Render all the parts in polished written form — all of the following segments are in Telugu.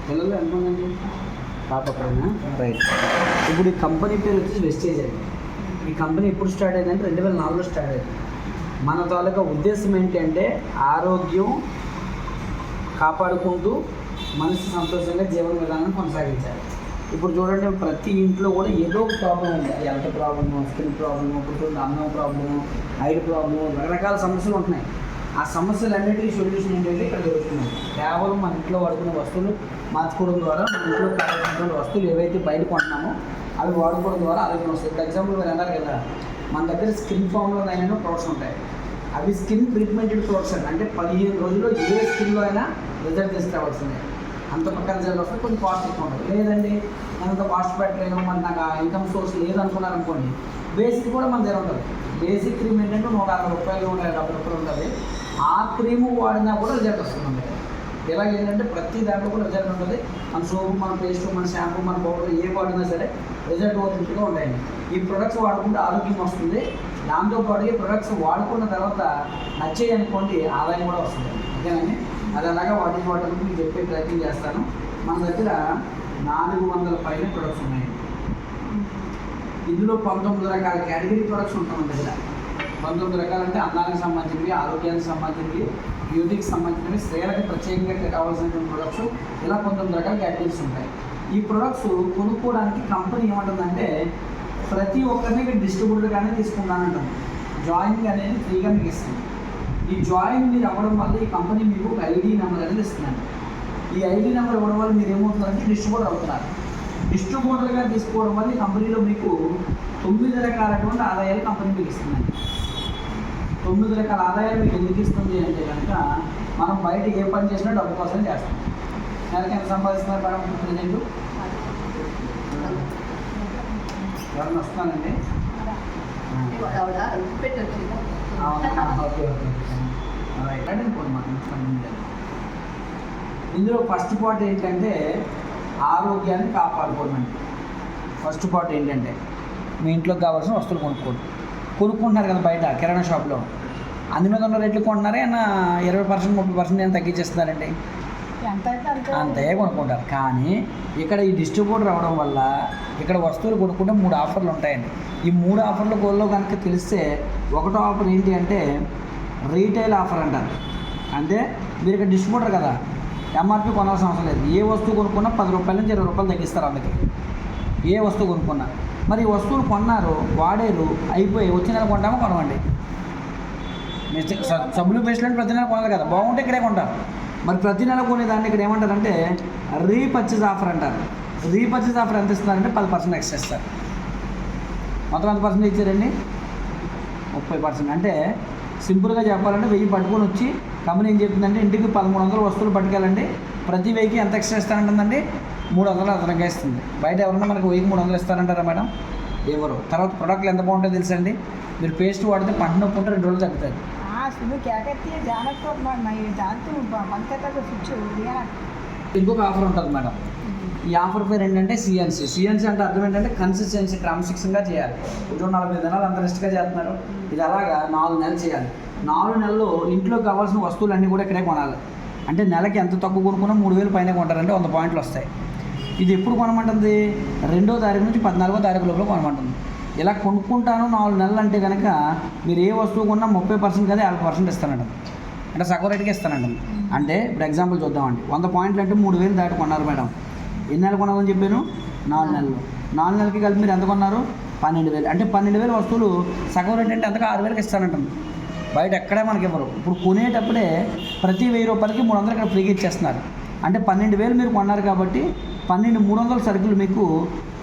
పిల్లలు ఎంతమంది పాపక్కడనా రైట్. ఇప్పుడు ఈ కంపెనీ పేరు వచ్చి వెస్టేజ్ అండి. ఈ కంపెనీ ఎప్పుడు స్టార్ట్ అయిందంటే 2004లో స్టార్ట్ అయింది. మన తాలూకా ఉద్దేశం ఏంటంటే ఆరోగ్యం కాపాడుకుంటూ మనిషి సంతోషంగా జీవన విధానం కొనసాగించాలి. ఇప్పుడు చూడండి, ప్రతి ఇంట్లో కూడా ఏదో ఒక ప్రాబ్లం ఉంది. హెల్త్ ప్రాబ్లము, స్కిన్ ప్రాబ్లము, ఇప్పుడు అన్నం ప్రాబ్లము, ఐడ్ ప్రాబ్లము, రకరకాల సమస్యలు ఉంటున్నాయి. ఆ సమస్యలన్నిటికీ సొల్యూషన్ ఏంటంటే ఇక్కడ దొరుకుతుంది. కేవలం మన ఇంట్లో వాడుకునే వస్తువులు మార్చుకోవడం ద్వారా మన ఇంట్లో కావాల్సిన వస్తువులు ఏవైతే బయట కొంటున్నామో అవి వాడుకోవడం ద్వారా ఆరోగ్యం వస్తుంది. ఫర్ ఎగ్జాంపుల్ మీరు అన్నారు కదా, మన దగ్గర స్కిన్ ఫామ్లో అయినా ప్రొడక్ట్స్ ఉంటాయి. అవి స్కిన్ ట్రీట్మెంటెడ్ ప్రొడక్ట్స్ అంటే 15 రోజుల్లో ఏ స్కిన్లో అయినా రిజల్ట్ తీసుకురావాల్సిందే. అంత పక్కన రిజల్ట్ వస్తే కొంచెం కాస్ట్ ఎక్కువ ఉంటుంది. లేదండి నేను అంత కాస్ట్ పెట్టలేను, మరి నాకు ఆ ఇన్కమ్ సోర్స్ లేదనుకున్నారనుకోండి, బేసిక్ కూడా మన దగ్గర ఉంటుంది. బేసిక్ క్రీమ్ ఏంటంటే 160 రూపాయలు 170 రూపాయలు ఉంటుంది. ఆ క్రీము వాడినా కూడా రిజల్ట్ వస్తుంది. ఇలాగ ఏంటంటే ప్రతి దాంట్లో కూడా రిజల్ట్ ఉంటుంది. మన సోపు, మన పేస్ట్, మన షాంపూ, మన పౌడర్ ఏ వాడినా సరే రిజల్ట్ ఓరియంటెడ్గా ఉంటాయండి. ఈ ప్రొడక్ట్స్ వాడుకుంటే ఆరోగ్యం వస్తుంది. దాంతోపాటు ఈ ప్రొడక్ట్స్ వాడుకున్న తర్వాత నచ్చేయి అనుకోండి, ఆదాయం కూడా వస్తుంది. ఓకేనండి, అది అలాగా వాటిని మీకు చెప్పే ప్రయత్నం చేస్తాను. మన దగ్గర 400 పైన ప్రొడక్ట్స్ ఉన్నాయి. ఇందులో 19 రకాల కేటగిరీ ప్రొడక్ట్స్ ఉంటాయి మన దగ్గర. 19 రకాలు అంటే అందానికి సంబంధించినవి, ఆరోగ్యానికి సంబంధించినవి, బ్యూటీకి సంబంధించినవి, స్త్రీలకు ప్రత్యేకంగా కావాల్సినటువంటి ప్రొడక్ట్స్, ఇలా 19 రకాల కేటగిరీస్ ఉంటాయి. ఈ ప్రొడక్ట్స్ కొనుక్కోవడానికి కంపెనీ ఏమంటుందంటే ప్రతి ఒక్కరిని డిస్ట్రిబ్యూటర్గానే తీసుకుంటానంటాం. జాయినింగ్ అనేది ఫ్రీగా మీకు ఇస్తుంది. ఈ జాయిన్ మీరు అవ్వడం వల్ల ఈ కంపెనీ మీకు ఒక ఐడి నెంబర్ అనేది ఇస్తుందండి. ఈ ఐడి నెంబర్ ఇవ్వడం వల్ల మీరు ఏమవుతుందంటే డిస్ట్రిబ్యూటర్ అవుతున్నారు. డిస్ట్రిబ్యూటర్గా తీసుకోవడం వల్ల ఈ కంపెనీలో మీకు 9 రకాలటువంటి ఆదాయాలు కంపెనీ మీకు ఇస్తుందండి. 9 రకాల ఆదాయాలు మీకు ఎందుకు ఇస్తుంది అంటే కనుక మనం బయట ఏ పని చేసినా డబ్బు కోసం చేస్తాం. నెలకి ఎంత సంపాదిస్తున్నారు మేడం ప్రజెంట్? ఎవరైనా వస్తున్నానండి? ఓకే ఇందులో ఫస్ట్ పార్ట్ ఏంటంటే ఆరోగ్యాన్ని కాపాడుకోవడం. ఫస్ట్ పార్ట్ ఏంటంటే మీ ఇంట్లోకి కావాల్సిన వస్తువులు కొనుక్కుంటున్నారు కదా బయట కిరాణా షాప్లో, అన్ని మీద ఉన్న రేట్లు కొంటున్నారే అన్న 20% 30% నేను తగ్గించేస్తున్నారండి. అంతే కొనుక్కుంటారు. కానీ ఇక్కడ ఈ డిస్ట్రిబ్యూటర్ అవ్వడం వల్ల ఇక్కడ వస్తువులు కొనుక్కుంటే 3 ఆఫర్లు ఉంటాయండి. ఈ 3 ఆఫర్ల గోల్లో కనుక తెలిస్తే, ఒకటో ఆఫర్ ఏంటి అంటే రీటైల్ ఆఫర్ అంటారు. అంటే మీరు ఇక్కడ డిస్ట్రిబ్యూటర్ కదా, ఎంఆర్పి కొనాల్సిన అవసరం లేదు. ఏ వస్తువు కొనుక్కున్నా 10 రూపాయల నుంచి 20 రూపాయలు తగ్గిస్తారు. అందుకే ఏ వస్తువు కొనుక్కున్నా. మరి ఈ వస్తువులు కొన్నారు, వాడేరు, అయిపోయి వచ్చే నెల కొంటామో కొనవండి. సబ్బులు పేస్టులు ప్రతి నెల కొనాలి కదా, బాగుంటే ఇక్కడే కొంటారు. మరి ప్రతి నెల కొనేదాన్ని ఇక్కడ ఏమంటారంటే రీపర్చేజ్ ఆఫర్ అంటారు. రీపర్చేజ్ ఆఫర్ ఎంత ఇస్తున్నారంటే 10% ఎక్స్ట్రా ఇస్తారు. మొత్తం ఎంత పర్సెంట్ ఇచ్చారండి? 30%. అంటే సింపుల్గా చెప్పాలంటే 1000 పట్టుకొని వచ్చి కంపెనీ ఏం చెప్తుందంటే ఇంటికి 1300 వస్తువులు పట్టుకెళ్ళండి, ప్రతి 1000కి ఎంత ఎక్స్ట్రా ఇస్తానంటుందండి? 300 అదనంగా ఇస్తుంది. బయట ఎవరన్నా మనకు 1000కి 300 ఇస్తారంటారా మేడం? ఎవరు? తర్వాత ప్రొడక్ట్లు ఎంత బాగుంటుందో తెలుసండి. మీరు పేస్ట్ వాడితే పంట నొప్పి ఉంటే 2 రోజులు తగ్గుతుంది. ఇంకొక ఆఫర్ ఉంటుంది మేడం. ఈ ఆఫర్ పేరు ఏంటంటే సిఎన్సీ అంటే అర్థం ఏంటంటే కన్సిస్టెన్సీ, క్రమశిక్షణగా చేయాలి. ఇప్పుడు 40 దినాలు అంత రెస్ట్గా చేస్తున్నారు. ఇది అలాగా 4 నెలలు చేయాలి. 4 నెలల్లో ఇంట్లో కావాల్సిన వస్తువులన్నీ కూడా ఇక్కడే కొనాలి. అంటే నెలకి ఎంత తక్కువ కొనుక్కున్నా 3000 పైన కొంటారంటే 100 పాయింట్లు వస్తాయి. ఇది ఎప్పుడు కొనమంటుంది? 2వ తారీఖు నుంచి 14వ తారీఖు లోపల కొనమంటుంది. ఇలా కొనుక్కుంటాను 4 నెలలు అంటే కనుక మీరు ఏ వస్తువు కొన్నా 30% కదా 50% ఇస్తానండి. అంటే సగం రేటుకి ఇస్తానండి. అంటే ఇప్పుడు ఎగ్జాంపుల్ చూద్దామండి. 100 పాయింట్లు అంటే 3000 దాటి కొన్నారు మేడం. ఎన్ని నెలలు కొనాలని చెప్పాను? 4 నెలలు. 4 నెలలకి కలిపి మీరు ఎంత కొన్నారు? 12000. అంటే 12000 వస్తువులు సగం రేట్ అంటే అంతగా 6000కి ఇస్తానంటుంది. బయట ఎక్కడే మనకి ఇవ్వరు. ఇప్పుడు కొనేటప్పుడే ప్రతి 1000 రూపాయలకి 300 ఇక్కడ ఫ్రీగా ఇచ్చేస్తున్నారు. అంటే 12000 మీరు కొన్నారు కాబట్టి 12300 సరుకులు మీకు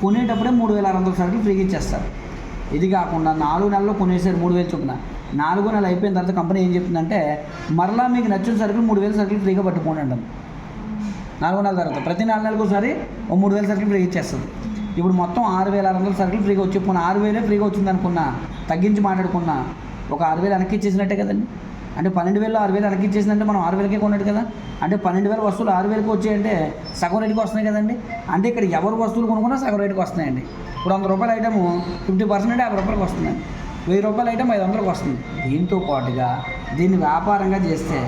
కొనేటప్పుడే 3600 సరుకులు ఫ్రీగా ఇచ్చేస్తారు. ఇది కాకుండా 4 నెలల్లో కొనేసారు 3000 చొప్పున. 4వ నెల అయిపోయిన తర్వాత కంపెనీ ఏం చెప్తుందంటే మరలా మీకు నచ్చిన సరుకులు 3000 సరుకులు ఫ్రీగా పట్టుకోండి అంటాం. 4వ నెల తర్వాత ప్రతి 4 నెలలకు ఒకసారి 3000 సరుకులు ఫ్రీగా ఇచ్చేస్తుంది. ఇప్పుడు మొత్తం 6600 సరుకులు ఫ్రీగా వచ్చి 6000 ఫ్రీగా వచ్చింది అనుకున్నా, తగ్గించి మాట్లాడుకున్నా ఒక 6000 వెనక్కి ఇచ్చేసినట్టే కదండి. అంటే 12000లో 6000 వెనక్కి ఇచ్చేసిందంటే మనం 6000కే కొన్నట్టు కదా. అంటే 12000 వస్తువులు 6000కి వచ్చాయంటే సగం రేటుకి వస్తున్నాయి కదండి. అంటే ఇక్కడ ఎవరు వస్తువులు కొనుక్కున్నా సగం రేటుకి వస్తున్నాయండి. ఇప్పుడు 100 రూపాయల ఐటము 50% అంటే 50 రూపాయలకి వస్తున్నాయి. 1000 రూపాయల ఐటమ్ 500కి వస్తుంది. దీంతో పాటుగా దీన్ని వ్యాపారంగా చేస్తే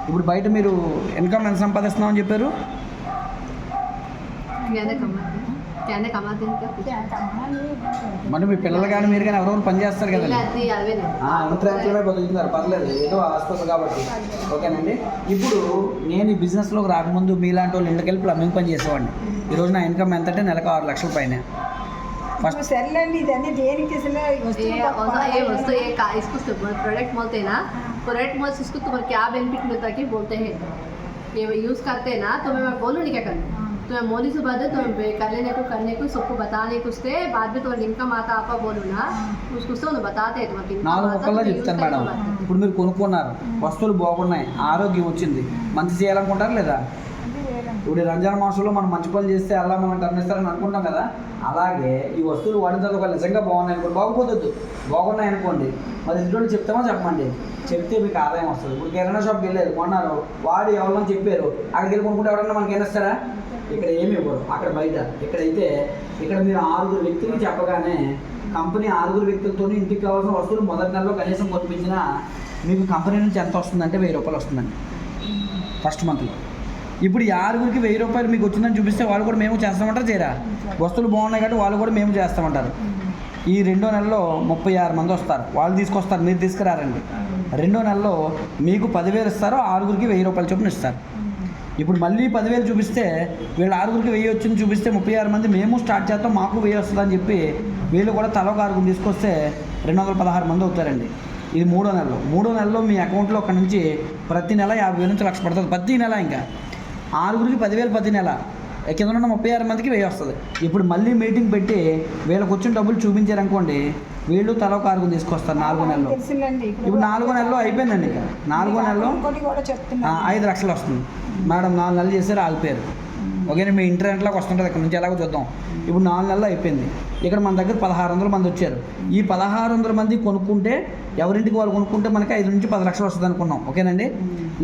ఇప్పుడు బయట మీరు ఇన్కమ్ ఎంత సంపాదిస్తున్నామని చెప్పారు? कहने कमाते हैं क्या మరి మీ పిల్లలు కానీ మీరు కానీ ఎవరెవరు పని చేస్తారు కదండి అది అవేనే ఇంటర్నెట్లోనే బతుకుతున్నారు, పర్లేదు, ఏదో ఆస్పత్రి కాబట్టి. ఓకేనండి. ఇప్పుడు నేను ఈ బిజినెస్లోకి రాకముందు మీలాంటి వాళ్ళు ఇంటికెళ్ళి ప్లంబింగ్ పని చేసేవాడిని. ఈరోజు నా ఇన్కమ్ ఎంత అంటే నెలకు 6 లక్షల పైన. फर्स्ट सेल इधर देనికి అసలు ये वस्तु ये इसको प्रोडक्ट बोलते हैं ना, प्रोडक्ट बोल इसको तुम्हें क्या बेनिफिट मिलता है कि बोलते हैं ये यूज़ करते हैं ना, तो मैं बोलूँ नहीं क्या करना, तो मैं मोदी से बात है तो कर लेने को करने को सबको बताने को उससे बाद में तुम्हारा इनकम आता आपा बोलो ना उसको उससे बताते हैं तुम्हारा నాలుగు మొక్కల్లో చెప్తాను మేడం. ఇప్పుడు మీరు కొనుక్కున్నారు, వస్తువులు బాగున్నాయి, ఆరోగ్యం వచ్చింది, మంచి చేయాలనుకుంటారు లేదా? ఇప్పుడు రంజాన్ మాసంలో మనం మంచి పనులు చేస్తే అలా మనం కర్మిస్తారని అనుకుంటాం కదా, అలాగే ఈ వస్తువులు వాడిన తర్వాత ఒకవేళ నిజంగా బాగున్నాయి అనుకోండి, బాగుపోతుంది, బాగున్నాయి అనుకోండి, మరి ఇంట్లో చెప్తామో చెప్పండి, చెప్తే మీకు ఆదాయం వస్తుంది. ఇప్పుడు కిరాణా షాప్కి వెళ్ళారు, కొన్నారు, వాడు ఎవరన్నా చెప్పారు, అక్కడికి వెళ్ళి కొనుక్కుంటే ఎవరన్నా మనకి ఏమిస్తారా? ఇక్కడ ఏమి ఇవ్వరు, అక్కడ బయట. ఇక్కడైతే ఇక్కడ మీరు 6 వ్యక్తులకి చెప్పగానే కంపెనీ 6 వ్యక్తులతో ఇంటికి కావాల్సిన వస్తువులు మొదటి నెలలో కనీసం కొనిపించినా మీకు కంపెనీ నుంచి ఎంత వస్తుందంటే 1000 రూపాయలు వస్తుందండి ఫస్ట్ మంత్లో. ఇప్పుడు ఈ 6కి 1000 రూపాయలు మీకు వచ్చిందని చూపిస్తే వాళ్ళు కూడా మేము చేస్తామంటారు చేయరా? వస్తువులు బాగున్నాయి కాబట్టి వాళ్ళు కూడా మేము చేస్తామంటారు. ఈ 2వ నెలలో 36 మంది వస్తారు, వాళ్ళు తీసుకొస్తారు, మీరు తీసుకురారండి. 2వ నెలలో మీకు 10,000 ఇస్తారు, 6కి 1000 రూపాయలు చొప్పున ఇస్తారు. ఇప్పుడు మళ్ళీ 10,000 చూపిస్తే వీళ్ళు 6కి 1000 వచ్చింది చూపిస్తే 36 మంది మేము స్టార్ట్ చేస్తాం, మాకు 1000 వస్తుందని చెప్పి వీళ్ళు కూడా తల ఒక 6 తీసుకొస్తే 216 మంది అవుతారండి. ఇది 3వ నెలలో. 3వ నెలలో మీ అకౌంట్లో అక్కడ నుంచి ప్రతి నెల 50,000 నుంచి 1,00,000 పడుతుంది ప్రతి నెల. ఇంకా 6కి 10,000 ప్రతి నెల, కింద ఉన్న 36 మందికి 1000 వస్తుంది. ఇప్పుడు మళ్ళీ మీటింగ్ పెట్టి వీళ్ళకి వచ్చిన డబ్బులు చూపించారనుకోండి, వీళ్ళు తల ఒక 6 తీసుకొస్తారు 4వ నెలలో. ఇప్పుడు 4వ నెలలో అయిపోయిందండి. ఇంకా 4వ నెలలో 5 లక్షలు వస్తుంది మేడం. 4 నెలలు చేశారు, ఆగిపోయారు. ఓకేనా? మీ ఇంటర్నెట్లోకి వస్తుంటుంది, ఇక్కడ నుంచి ఎలాగో చూద్దాం. ఇప్పుడు 4 నెలలు అయిపోయింది. ఇక్కడ మన దగ్గర 1600 మంది వచ్చారు. ఈ 1600 మంది కొనుక్కుంటే ఎవరింటికి వాళ్ళు కొనుక్కుంటే మనకి 5 నుంచి 10 లక్షలు వస్తుంది అనుకున్నాం. ఓకేనండి?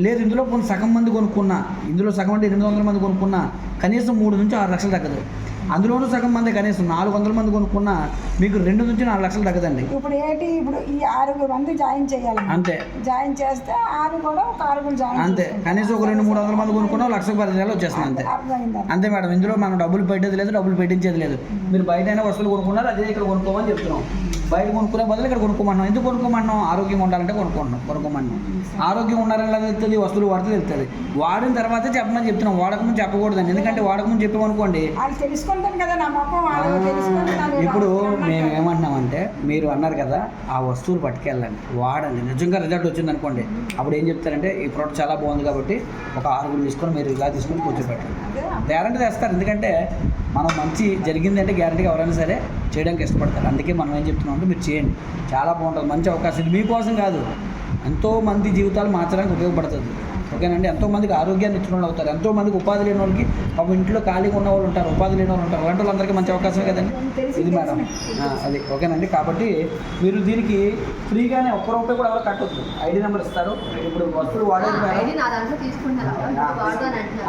లేదు, ఇందులో కొన్ని సగం మంది కొనుక్కున్నా, ఇందులో సగం అంటే 800 మంది కొనుక్కున్నా కనీసం 3 నుంచి 6 లక్షలు తగ్గదు. అందులోనూ సగం మంది కనీసం 400 మంది కొనుక్కున్నా మీకు 2 నుంచి 4 లక్షలు తగ్గదండి. ఇప్పుడు ఏంటి, ఇప్పుడు ఈ 6 మంది జాయిన్ చేయాలి, అంతే. జాయిన్ చేస్తే 6 కూడా ఒక 6 జాయిన్ అంతే. కనీసం ఒక 200-300 మంది కొనుక్కున్నా 1,10,000 వచ్చేస్తుంది. అంతే అంతే మేడం. ఇందులో మనం డబ్బులు పెట్టేది లేదు, డబ్బులు పెట్టించేది లేదు. మీరు బయట అయినా వస్తువులు కొనుక్కున్నారు, అదే ఇక్కడ కొనుక్కోమని చెప్తున్నాం. బయట కొనుక్కునే బదులు ఇక్కడ కొనుక్కోమన్నాం. ఎందుకు కొనుక్కోమన్నాం? ఆరోగ్యం ఉండాలంటే కొనుక్కోమన్నాం. ఆరోగ్యం ఉండాలని తెలుస్తుంది, వస్తువులు వాడితే తెలుస్తుంది. వాడిన తర్వాతే చెప్పమని చెప్తున్నాం, వాడకముందు చెప్పకూడదండి. ఎందుకంటే వాడకముందు చెప్పామనుకోండి ఇప్పుడు మేము ఏమంటున్నామంటే, మీరు అన్నారు కదా ఆ వస్తువులు పట్టుకెళ్ళండి, వాడండి, నిజంగా రిజల్ట్ వచ్చింది అనుకోండి, అప్పుడు ఏం చెప్తారంటే ఈ ప్రోడక్ట్ చాలా బాగుంది కాబట్టి ఒక 6 తీసుకొని మీరు ఇలా తీసుకొని కూర్చోబెట్టండి. గ్యారంటీ తెస్తారు. ఎందుకంటే మనం మంచి జరిగిందంటే గ్యారంటీగా ఎవరైనా సరే చేయడానికి ఇష్టపడతారు. అందుకే మనం ఏం చెప్తున్నాం అంటే మీరు చేయండి, చాలా బాగుంటుంది, మంచి అవకాశం. ఇది మీకోసం కాదు, ఎంతోమంది జీవితాలు మార్చడానికి ఉపయోగపడుతుంది. ఓకేనండి? ఎంతోమందికి ఆరోగ్యాన్ని ఇచ్చిన వాళ్ళు అవుతారు, ఎంతోమందికి ఉపాధి లేని వాళ్ళకి, ఒక ఇంట్లో ఖాళీగా ఉన్న వాళ్ళు ఉంటారు, ఉపాధి లేని వాళ్ళు ఉంటారు, అలాంటి వాళ్ళందరికీ మంచి అవకాశమే కదండి ఇది మేడం. అది ఓకేనండి. కాబట్టి మీరు దీనికి ఫ్రీగానే 1 రూపాయి కూడా ఎవరు కట్టొద్దు. ఐడి నెంబర్ ఇస్తారు. ఇప్పుడు వస్తువులు వాడేది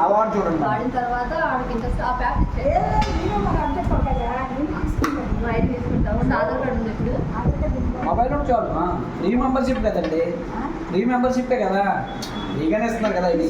అవార్డు చూడండి. మొబైల్ నుండి చాలు. ఫ్రీ మెంబర్షిప్ కదండి, ఫ్రీ మెంబర్షిప్పే కదా, ఫ్రీగానే ఇస్తున్నారు కదా ఇది.